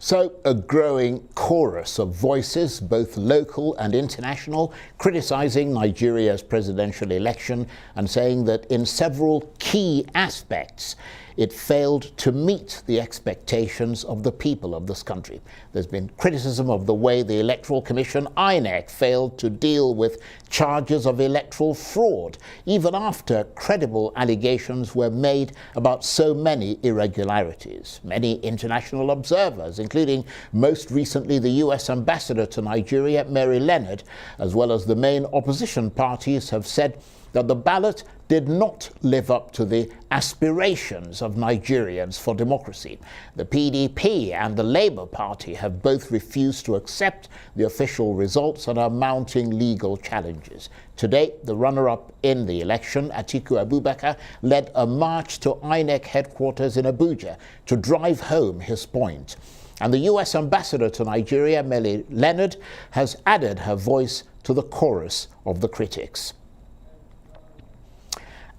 So a growing chorus of voices, both local and international, criticizing Nigeria's presidential election and saying that in several key aspects it failed to meet the expectations of the people of this country. There's been criticism of the way the Electoral Commission, INEC, failed to deal with charges of electoral fraud, even after credible allegations were made about so many irregularities. Many international observers, including most recently the US ambassador to Nigeria, Mary Leonard, as well as the main opposition parties, have said that the ballot did not live up to the aspirations of Nigerians for democracy. The PDP and the Labour Party have both refused to accept the official results and are mounting legal challenges. Today, the runner-up in the election, Atiku Abubakar, led a march to INEC headquarters in Abuja to drive home his point. And the US ambassador to Nigeria, Mary Leonard, has added her voice to the chorus of the critics.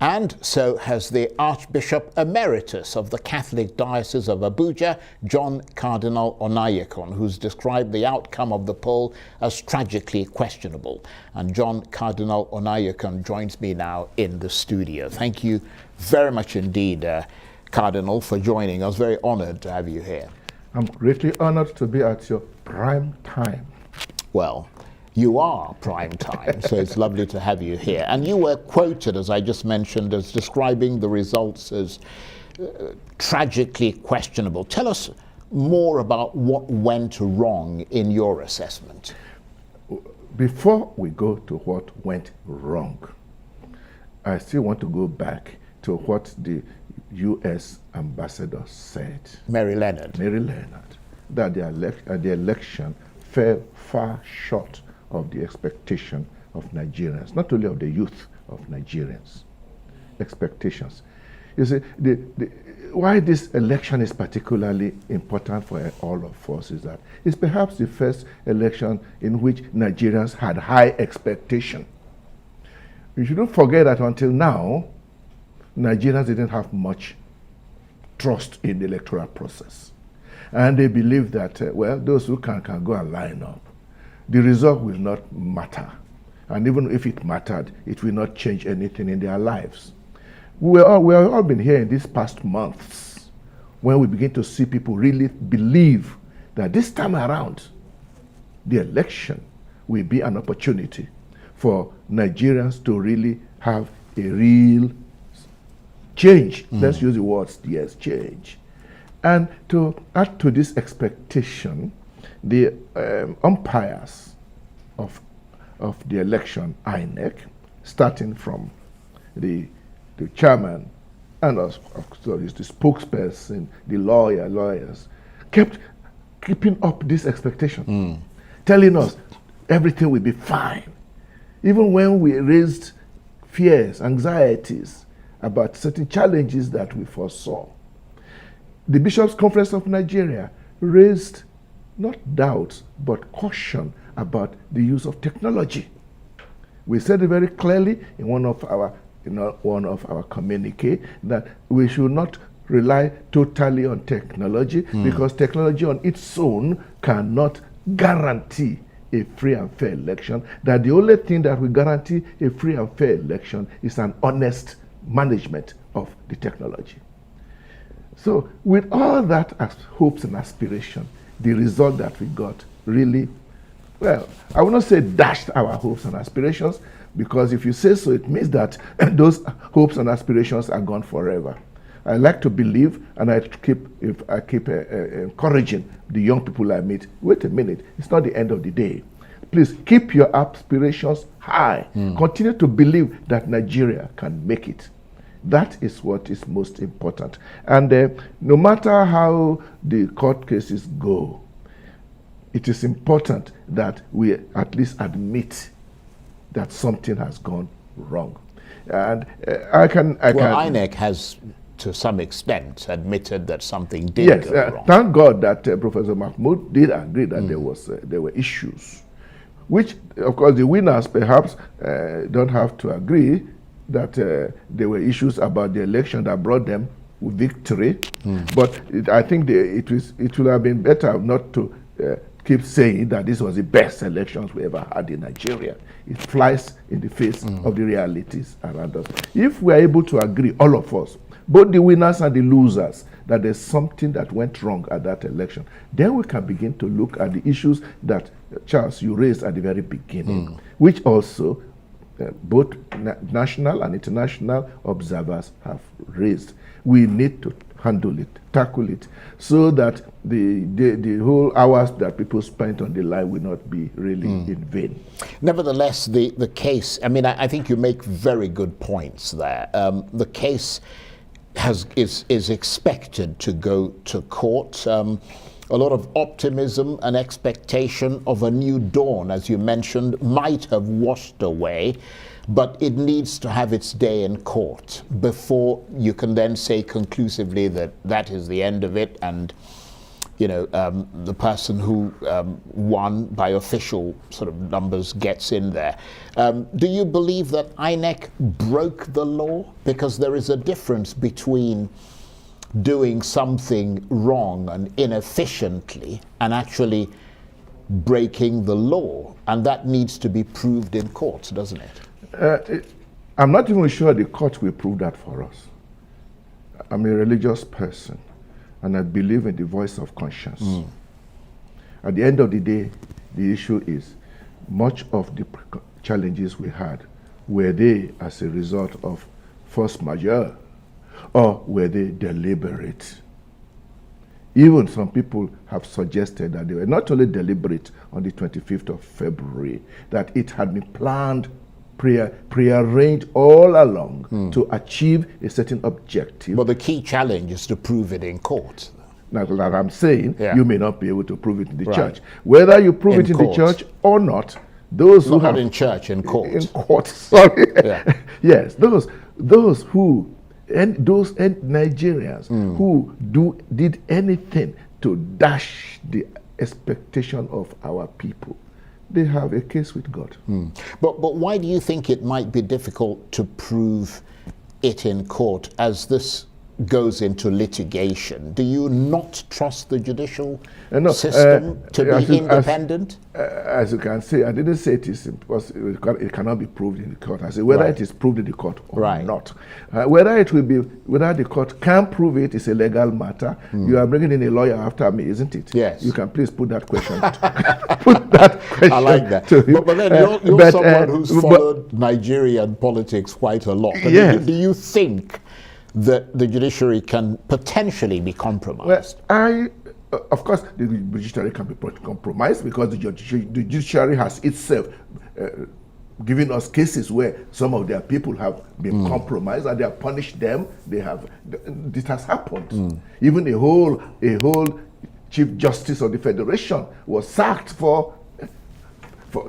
And so has the Archbishop Emeritus of the Catholic Diocese of Abuja, John Cardinal Onaiyekan, who's described the outcome of the poll as tragically questionable. And John Cardinal Onaiyekan joins me now in the studio. Thank you very much indeed, Cardinal, for joining us. Very honored to have you here. I'm greatly honored to be at your prime time. Well, you are prime time, so it's lovely to have you here. And you were quoted, as I just mentioned, as describing the results as tragically questionable. Tell us more about what went wrong in your assessment. Before we go to what went wrong, I still want to go back to what the US ambassador said. Mary Leonard. Mary Leonard, that the election fell far short of the expectation of Nigerians, not only of the youth of Nigerians. Expectations. You see, why this election is particularly important for all of us is that it's perhaps the first election in which Nigerians had high expectation. You shouldn't forget that until now, Nigerians didn't have much trust in the electoral process. And they believe that, well, those who can go and line up. The result will not matter. And even if it mattered, it will not change anything in their lives. We have all been here in these past months when we begin to see people really believe that this time around, the election will be an opportunity for Nigerians to really have a real change. Let's use the words, yes, change. And to add to this expectation, the umpires of the election, INEC, starting from the chairman and of course the spokesperson, the lawyers, kept keeping up this expectation, telling us everything will be fine. Even when we raised fears, anxieties about certain challenges that we foresaw, the Bishops' Conference of Nigeria raised not doubts, but caution about the use of technology. We said it very clearly in one of our communique that we should not rely totally on technology because technology on its own cannot guarantee a free and fair election. That the only thing that will guarantee a free and fair election is an honest management of the technology. So with all that as hopes and aspiration, the result that we got really, well, I will not say dashed our hopes and aspirations, because if you say so, it means that those hopes and aspirations are gone forever. I like to believe, and I keep encouraging the young people I meet, wait a minute, it's not the end of the day. Please keep your aspirations high. Continue to believe that Nigeria can make it. That is what is most important. And no matter how the court cases go, it is important that we at least admit that something has gone wrong. And INEC has, to some extent, admitted that something did go wrong. Thank God that Professor Mahmoud did agree that there were issues, which, of course, the winners perhaps don't have to agree that there were issues about the election that brought them victory. But I think it would have been better not to keep saying that this was the best elections we ever had in Nigeria. It flies in the face of the realities around us. If we are able to agree, all of us, both the winners and the losers, that there's something that went wrong at that election, then we can begin to look at the issues that, Charles, you raised at the very beginning, which also both national and international observers have raised. We need to handle it, tackle it, so that the whole hours that people spent on the line will not be really in vain. Nevertheless, the case, I mean, I think you make very good points there. The case is expected to go to court. A lot of optimism and expectation of a new dawn, as you mentioned, might have washed away, but it needs to have its day in court before you can then say conclusively that that is the end of it, and the person who won by official sort of numbers gets in there. Do you believe that INEC broke the law? Because there is a difference between doing something wrong and inefficiently and actually breaking the law, and that needs to be proved in courts, doesn't it? I'm not even sure the court will prove that for us. I'm a religious person, and I believe in the voice of conscience. At the end of the day, the issue is much of the challenges we had, were they as a result of force majeure, or were they deliberate? Even some people have suggested that they were not only deliberate on the 25th of February, that it had been planned, prearranged all along to achieve a certain objective. But the key challenge is to prove it in court. Now, like I'm saying, you may not be able to prove it in the Right. church. Whether you prove it in the churt or not, those who Not have... in church, in court. In court, sorry. Yeah. Yes, those who... And those Nigerians who did anything to dash the expectation of our people, they have a case with God. But why do you think it might be difficult to prove it in court as this goes into litigation? Do you not trust the judicial system to be independent? As you can see, I didn't say it is impossible. It cannot be proved in the court. I say whether it is proved in the court or not. Whether the court can prove it is a legal matter. You are bringing in a lawyer after me, isn't it? Yes. You can please put that question. Put that question. I like that. But then you're someone who's followed Nigerian politics quite a lot. Yes. Do you think that the judiciary can potentially be compromised? Well, of course, the judiciary can be compromised because the judiciary has itself given us cases where some of their people have been compromised and they have punished them. This has happened. Even a whole Chief Justice of the Federation was sacked for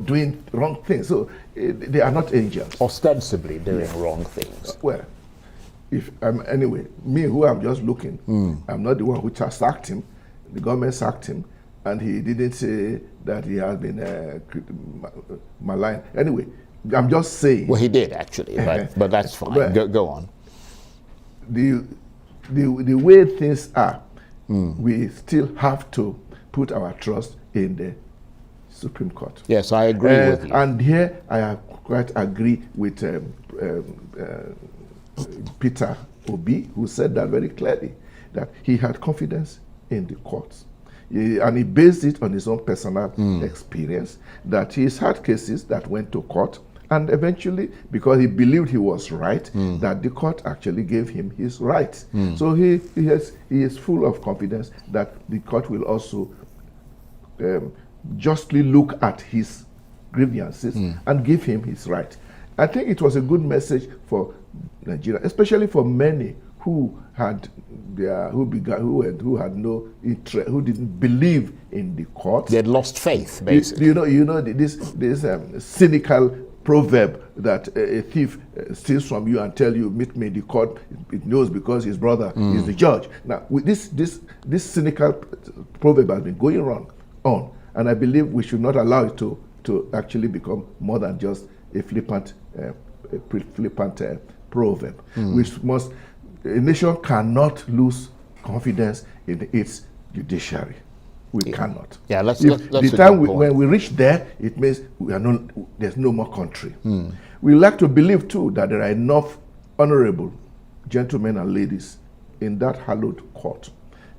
doing wrong things. So they are not angels. Ostensibly doing wrong things. Well, if anyway, me who I'm just looking, I'm not the one who just sacked him. The government sacked him, and he didn't say that he has been maligned. Anyway, I'm just saying. Well, he did actually, but that's fine. Go on. The way things are, we still have to put our trust in the Supreme Court. Yes, I agree with you. And here I quite agree with Peter Obi, who said that very clearly, that he had confidence in the courts. And he based it on his own personal experience, that he's had cases that went to court, and eventually, because he believed he was right, that the court actually gave him his rights. So he is full of confidence that the court will also justly look at his grievances and give him his right. I think it was a good message for Nigeria, especially for many who had who had no interest, who didn't believe in the court. They had lost faith, basically. You know this cynical proverb that a thief steals from you and tell you, meet me in the court. It knows because his brother is the judge. Now, with this cynical proverb has been going on, and I believe we should not allow it to actually become more than just a flippant proverb. We must a nation cannot lose confidence in its judiciary. We cannot. Yeah, that's the a good time point. when we reach there, it means there's no more country. We like to believe too that there are enough honorable gentlemen and ladies in that hallowed court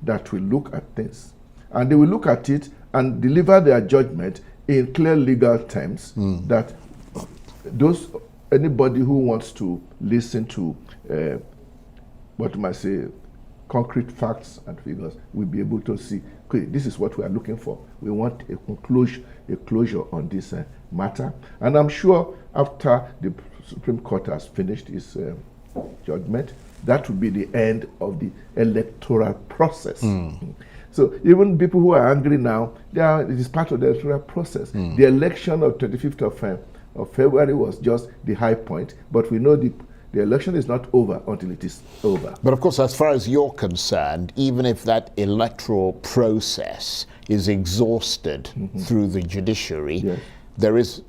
that will look at things, and they will look at it and deliver their judgment in clear legal terms that anybody who wants to listen to what am I say, concrete facts and figures will be able to see, okay, this is what we are looking for. We want a closure on this matter. And I'm sure after the Supreme Court has finished its judgment, that will be the end of the electoral process. So even people who are angry now, it is part of the electoral process. The election of 25th of February was just the high point, but we know the election is not over until it is over. But of course, as far as you're concerned, even if that electoral process is exhausted through the judiciary, yes,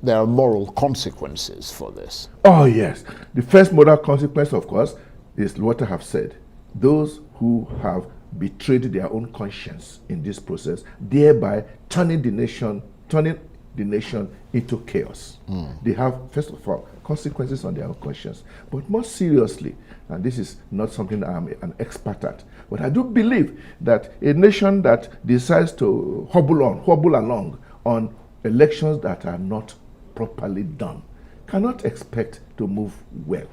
there are moral consequences for this. Oh yes. The first moral consequence, of course, is what I have said. Those who have betrayed their own conscience in this process, thereby turning the nation into chaos. They have, first of all, consequences on their own conscience. But more seriously, and this is not something I'm an expert at, but I do believe that a nation that decides to hobble along on elections that are not properly done cannot expect to move well.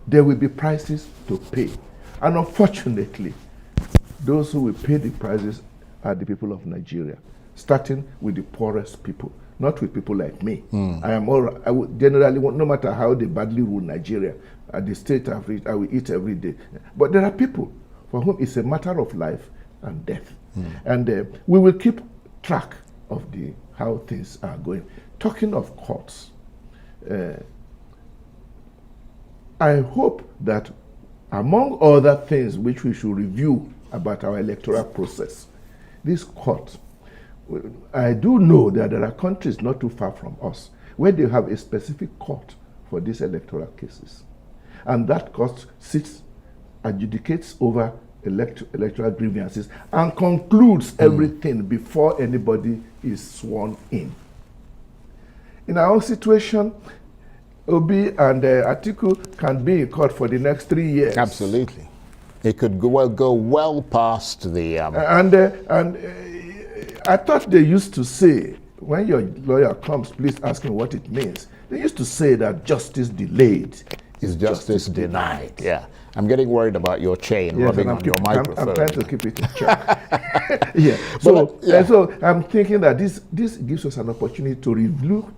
There will be prices to pay. And unfortunately, those who will pay the prices are the people of Nigeria, starting with the poorest people, not with people like me. I would generally, no matter how they badly rule Nigeria, at the state of it, I will eat every day. But there are people for whom it's a matter of life and death. And we will keep track of how things are going. Talking of courts, I hope that among other things which we should review about our electoral process, this court, I do know that there are countries not too far from us where they have a specific court for these electoral cases. And that court adjudicates over electoral grievances and concludes everything before anybody is sworn in. In our own situation, Obi and Atiku can be in court for the next 3 years. Absolutely. It could go well past the... I thought they used to say, when your lawyer comes, please ask him what it means. They used to say that justice delayed is justice denied. Yeah. I'm getting worried about your chain rubbing on your microphone. I'm trying to keep it in check. Yeah. So I'm thinking that this gives us an opportunity to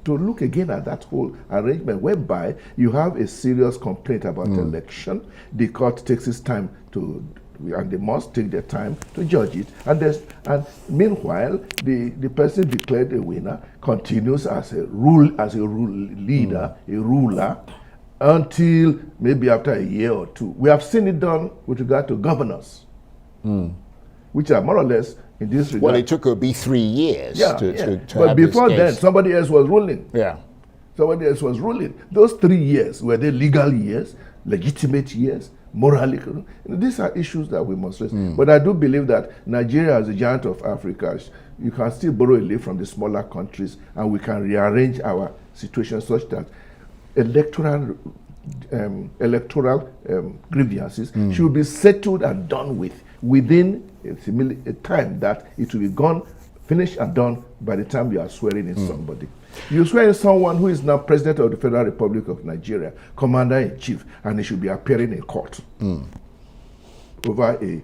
look again at that whole arrangement whereby you have a serious complaint about election. The court takes its time and they must take their time to judge it. And meanwhile, the person declared a winner continues as a leader, a ruler, until maybe after a year or two. We have seen it done with regard to governors, which are more or less in this regard. Well, it took Obi 3 years to but before then, somebody else was ruling. Yeah. Somebody else was ruling. Those 3 years, were they legal years, legitimate years, morally? These are issues that we must raise. But I do believe that Nigeria, as a giant of Africa, you can still borrow a little from the smaller countries, and we can rearrange our situation such that electoral grievances should be settled and done within a time that it will be gone, finished and done by the time you are swearing in somebody. You swear in someone who is now President of the Federal Republic of Nigeria, Commander-in-Chief, and he should be appearing in court over a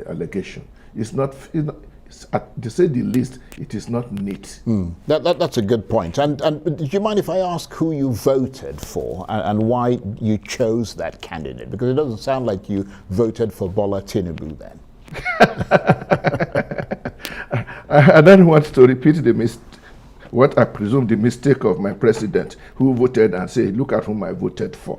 allegation. It's not, to say the least, it is not neat. That's a good point. And do you mind if I ask who you voted for and why you chose that candidate? Because it doesn't sound like you voted for Bola Tinubu then. I don't want to repeat what I presume the mistake of my president, who voted and said, look at whom I voted for.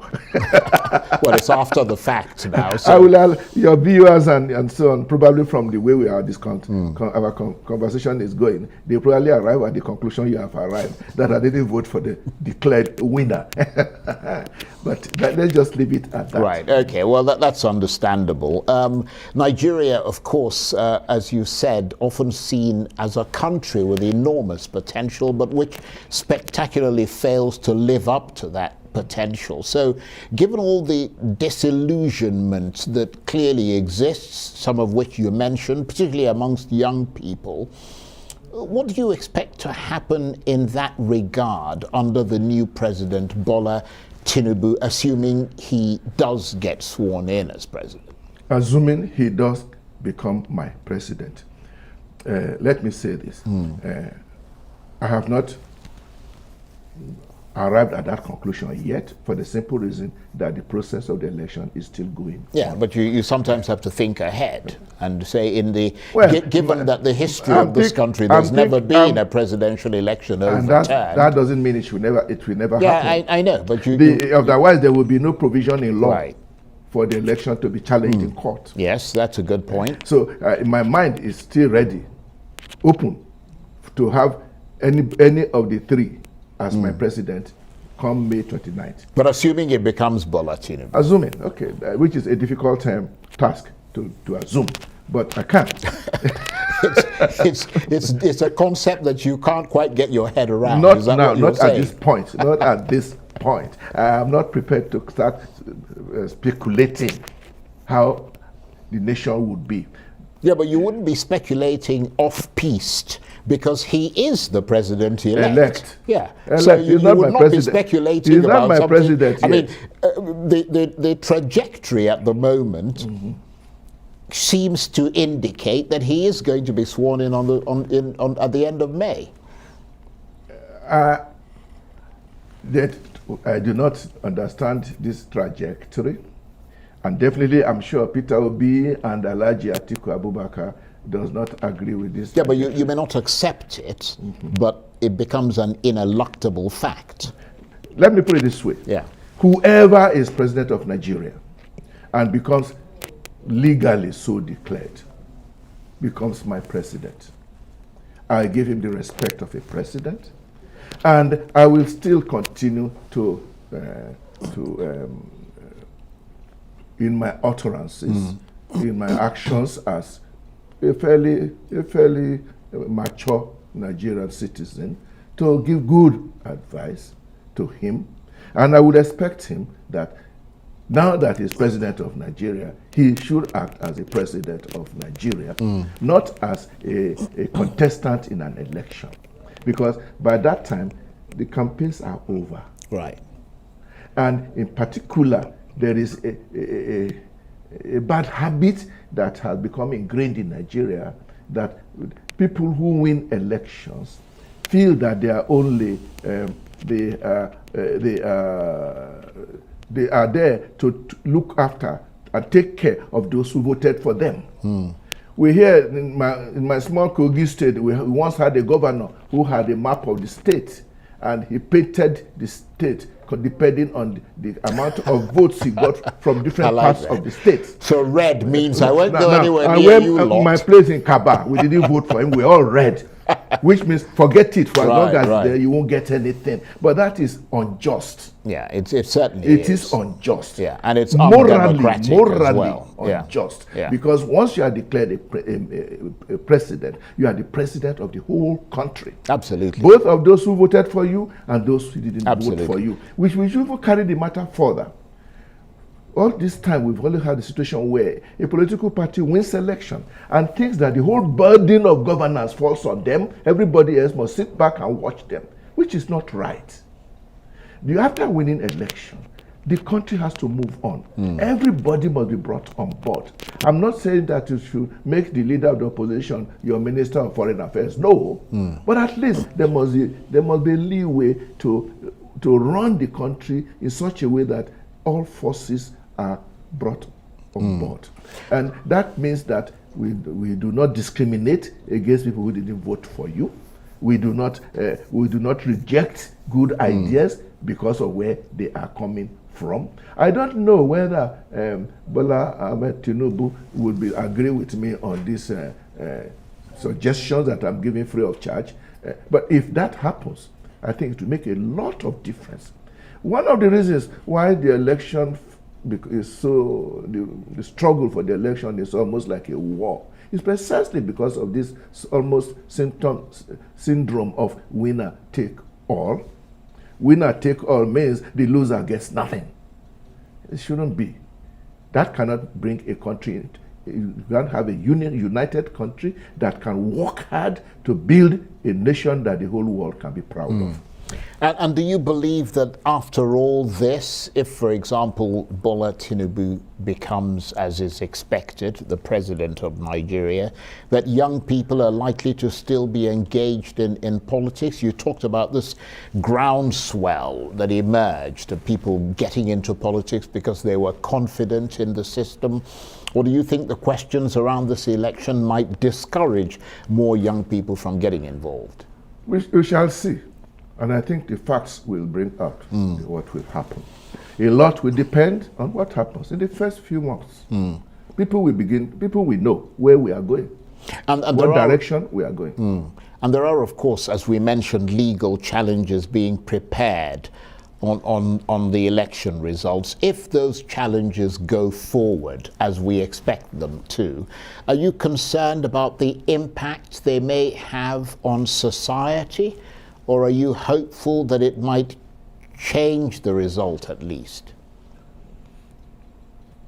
Well, it's after the fact now. So. I will your viewers and so on, probably from the way we are our conversation is going, they probably arrive at the conclusion you have arrived, that I didn't vote for the declared winner. But let's just leave it at that. Right, okay, well that's understandable. Nigeria, of course, as you said, often seen as a country with enormous potential, but which spectacularly fails to live up to that potential. So given all the disillusionment that clearly exists, some of which you mentioned, particularly amongst young people, what do you expect to happen in that regard under the new president, Bola Tinubu, assuming he does get sworn in as president? Assuming he does become my president, let me say this. I have not arrived at that conclusion yet, for the simple reason that the process of the election is still going on. But you sometimes have to think ahead and say, given that the history of this country, there's never been a presidential election overturned. And that doesn't mean it will never happen. Yeah, I know, but otherwise there will be no provision in law right. for the election to be challenged in court. Yes, that's a good point. So my mind is still ready, open, to have any of the three as my president come May 29th. But assuming it becomes Bola Tinubu. Assuming, okay, which is a difficult task to assume, but I can't. it's a concept that you can't quite get your head around. Not Is that now, what you're not saying? at this point, not at this point. I am not prepared to start speculating how the nation would be. Yeah, but you wouldn't be speculating off-piste because he is the president-elect. Yeah, so you would not be speculating about something. President I mean, the trajectory at the moment seems to indicate that he is going to be sworn in at the end of May. That I do not understand this trajectory. And definitely, I'm sure Peter Obi and Alhaji Atiku Abubakar does not agree with this. Yeah, but you may not accept it, but it becomes an ineluctable fact. Let me put it this way. Yeah. Whoever is president of Nigeria and becomes legally so declared, becomes my president, I give him the respect of a president, and I will still continue to in my utterances, in my actions as a fairly mature Nigerian citizen, to give good advice to him. And I would expect him that now that he's president of Nigeria, he should act as a president of Nigeria, not as a contestant in an election. Because by that time, the campaigns are over. Right. And in particular, there is a bad habit that has become ingrained in Nigeria, that people who win elections feel that they are only they are there to look after and take care of those who voted for them. We hear in my small Kogi state, we once had a governor who had a map of the state, and he painted the state depending on the amount of votes he got from different parts of the state. So red means I won't go anywhere near you lot. My place in Kaba, we didn't vote for him, we're all red. Which means forget it, for as long as there, you won't get anything. But that is unjust. Yeah, it certainly is. It is unjust. Yeah, and it's morally undemocratic as well. Unjust. Yeah. Because once you are declared a president, you are the president of the whole country. Absolutely. Both of those who voted for you and those who didn't vote for you. Which we should even carry the matter further. All this time, we've only had a situation where a political party wins election and thinks that the whole burden of governance falls on them. Everybody else must sit back and watch them, which is not right. After winning election, the country has to move on. Everybody must be brought on board. I'm not saying that you should make the leader of the opposition your minister of foreign affairs. No, but at least there must be leeway to run the country in such a way that all forces are brought on board. And that means that we do not discriminate against people who didn't vote for you. We do not reject good ideas because of where they are coming from. I don't know whether Bola Ahmed Tinubu would agree with me on these suggestions that I'm giving free of charge. But if that happens, I think it will make a lot of difference. One of the reasons why the election is so, the struggle for the election is almost like a war, is precisely because of this almost syndrome of winner take all. Winner take all means the loser gets nothing. It shouldn't be. That cannot bring a country. You can't have a united country that can work hard to build a nation that the whole world can be proud of. And do you believe that after all this, if, for example, Bola Tinubu becomes, as is expected, the president of Nigeria, that young people are likely to still be engaged in politics? You talked about this groundswell that emerged of people getting into politics because they were confident in the system. Or do you think the questions around this election might discourage more young people from getting involved? We shall see. And I think the facts will bring out what will happen. A lot will depend on what happens in the first few months. People will know where we are going, and what direction we are going. And there are, of course, as we mentioned, legal challenges being prepared on the election results. If those challenges go forward, as we expect them to, are you concerned about the impact they may have on society? Or are you hopeful that it might change the result at least?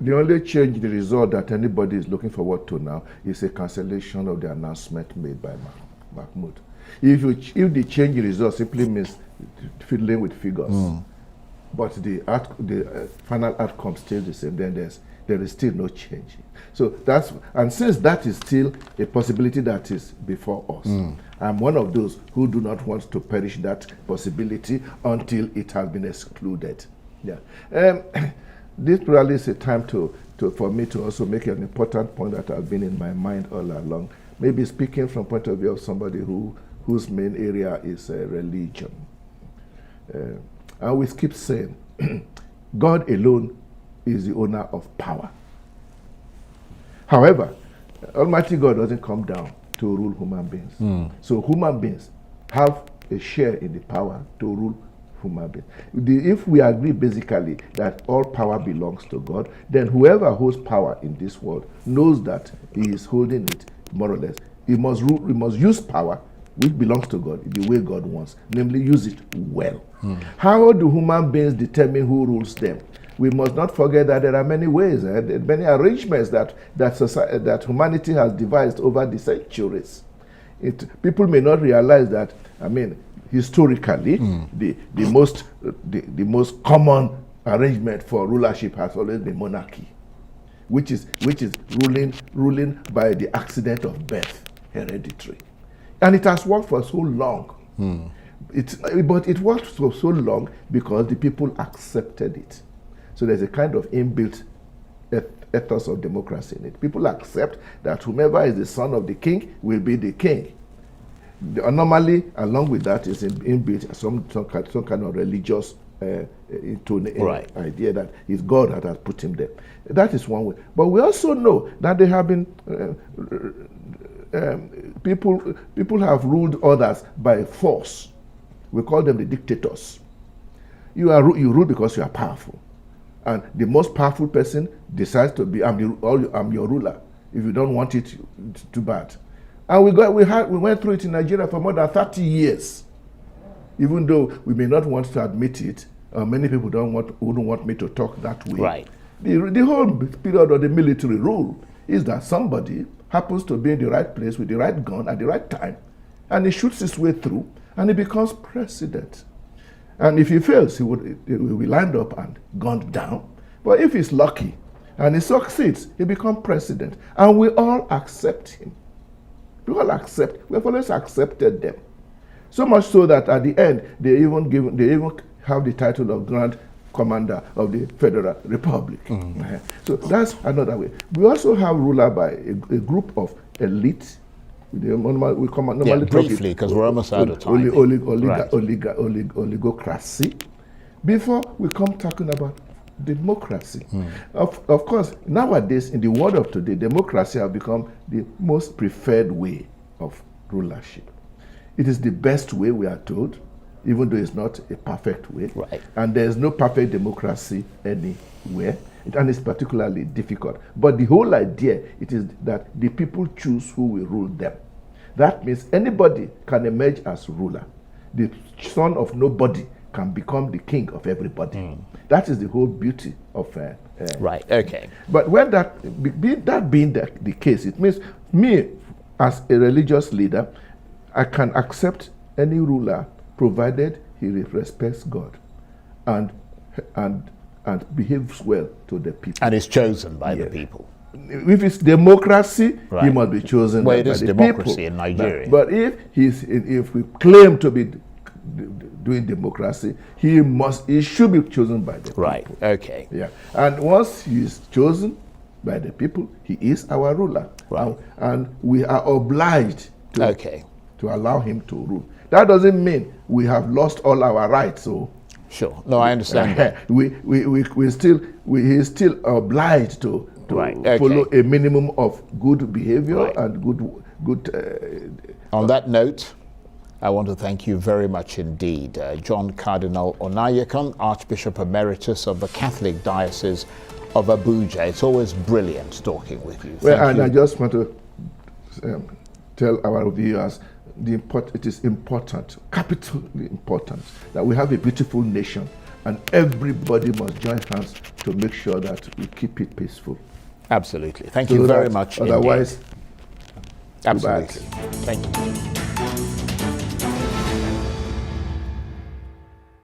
The only change in the result that anybody is looking forward to now is a cancellation of the announcement made by Mahmoud. If the change in result simply means fiddling with figures, but the final outcome stays the same, then there is still no change. So and since that is still a possibility that is before us, I'm one of those who do not want to perish that possibility until it has been excluded. This probably is a time for me to also make an important point that has been in my mind all along. Maybe speaking from point of view of somebody whose main area is religion. I always keep saying, God alone is the owner of power. However, Almighty God doesn't come down to rule human beings. So human beings have a share in the power to rule human beings. If we agree basically that all power belongs to God, then whoever holds power in this world knows that he is holding it more or less. He must use power which belongs to God the way God wants, namely use it well. How do human beings determine who rules them? We must not forget that there are many ways, many arrangements that humanity has devised over the centuries. People may not realize that, historically, the most common arrangement for rulership has always been monarchy, which is ruling by the accident of birth, hereditary. And it has worked for so long. But it worked for so long because the people accepted it. So there's a kind of inbuilt ethos of democracy in it. People accept that whomever is the son of the king will be the king. Normally, along with that is inbuilt some kind of religious idea that it's God that has put him there. That is one way. But we also know that there have been people have ruled others by force. We call them the dictators. You rule because you are powerful. And the most powerful person decides to be, I'm your ruler. If you don't want it, it's too bad. And we went through it in Nigeria for more than 30 years. Even though we may not want to admit it, many people wouldn't want me to talk that way. Right. The whole period of the military rule is that somebody happens to be in the right place with the right gun at the right time, and he shoots his way through, and he becomes president. And if he fails, he will be lined up and gunned down. But if he's lucky and he succeeds, he becomes president. And we all accept him. We have always accepted them. So much so that at the end, they even have the title of Grand Commander of the Federal Republic. So that's another way. We also have ruler by a group of elite. Briefly, because we're almost out of time. Oligocracy. Before we come talking about democracy. Of course, nowadays, in the world of today, democracy has become the most preferred way of rulership. It is the best way, we are told, even though it's not a perfect way. Right. And there's no perfect democracy anywhere. And it's particularly difficult. But the whole idea, it is that the people choose who will rule them. That means anybody can emerge as ruler. The son of nobody can become the king of everybody. That is the whole beauty of right. Okay. But when that being the case, it means me as a religious leader, I can accept any ruler provided he respects God and behaves well to the people. And is chosen by the people. If it's democracy, he must be chosen by the people. Well, it is democracy in Nigeria. But if we claim to be doing democracy, he should be chosen by the people. Right. Okay. Yeah. And once he is chosen by the people, he is our ruler. Right. And we are obliged to allow him to rule. That doesn't mean we have lost all our rights. So sure. No, I understand that. He is still obliged to follow a minimum of good behavior and good. On that note, I want to thank you very much indeed, John Cardinal Onaiyekan, Archbishop Emeritus of the Catholic Diocese of Abuja. It's always brilliant talking with you. Thank you. I just want to tell our viewers it is important, capitally important, that we have a beautiful nation, and everybody must join hands to make sure that we keep it peaceful. Absolutely. Thank you very much. Otherwise, absolutely. Thank you.